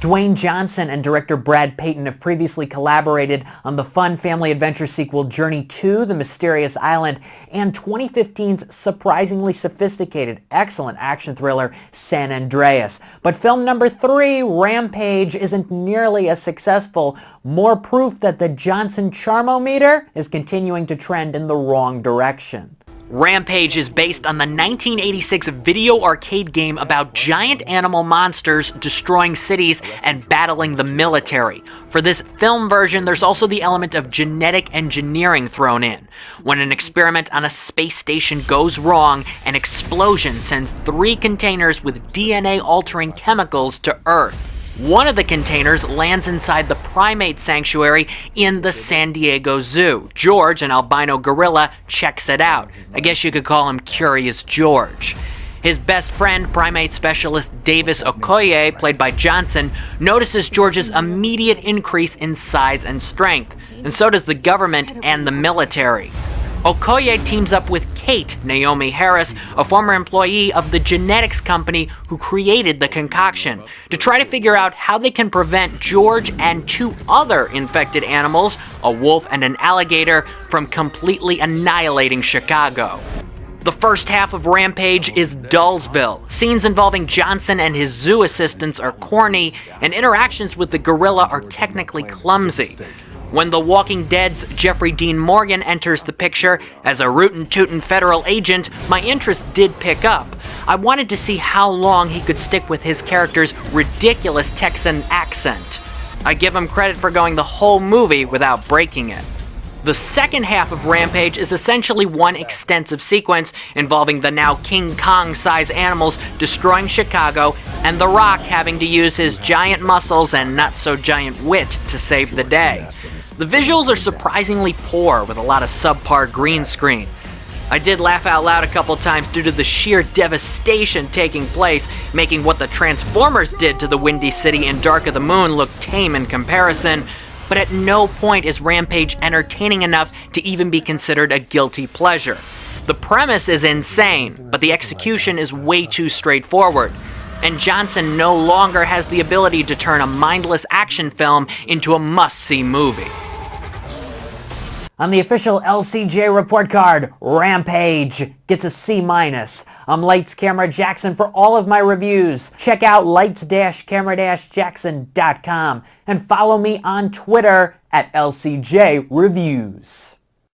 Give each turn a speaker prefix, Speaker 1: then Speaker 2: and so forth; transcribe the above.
Speaker 1: Dwayne Johnson and director Brad Peyton have previously collaborated on the fun family adventure sequel Journey to the Mysterious Island and 2015's surprisingly sophisticated, excellent action thriller San Andreas. But film number 3, Rampage, isn't nearly as successful. More proof that the Johnson charmometer is continuing to trend in the wrong direction.
Speaker 2: Rampage is based on the 1986 video arcade game about giant animal monsters destroying cities and battling the military. For this film version, there's also the element of genetic engineering thrown in. When an experiment on a space station goes wrong, an explosion sends 3 containers with DNA-altering chemicals to Earth. One of the containers lands inside the primate sanctuary in the San Diego Zoo. George, an albino gorilla, checks it out. I guess you could call him Curious George. His best friend, primate specialist Davis Okoye, played by Johnson, notices George's immediate increase in size and strength, and so does the government and the military. Okoye teams up with Kate, Naomi Harris, a former employee of the genetics company who created the concoction, to try to figure out how they can prevent George and 2 other infected animals, a wolf and an alligator, from completely annihilating Chicago. The first half of Rampage is Dullsville. Scenes involving Johnson and his zoo assistants are corny, and interactions with the gorilla are technically clumsy. When The Walking Dead's Jeffrey Dean Morgan enters the picture as a rootin' federal agent, my interest did pick up. I wanted to see how long he could stick with his character's ridiculous Texan accent. I give him credit for going the whole movie without breaking it. The second half of Rampage is essentially one extensive sequence involving the now King Kong-sized animals destroying Chicago and The Rock having to use his giant muscles and not-so-giant wit to save the day. The visuals are surprisingly poor, with a lot of subpar green screen. I did laugh out loud a couple times due to the sheer devastation taking place, making what the Transformers did to the Windy City in Dark of the Moon look tame in comparison, but at no point is Rampage entertaining enough to even be considered a guilty pleasure. The premise is insane, but the execution is way too straightforward. And Johnson no longer has the ability to turn a mindless action film into a must-see movie.
Speaker 1: On the official LCJ report card, Rampage gets a C-. I'm Lights Camera Jackson for all of my reviews. Check out lights-camera-jackson.com and follow me on Twitter at LCJ Reviews.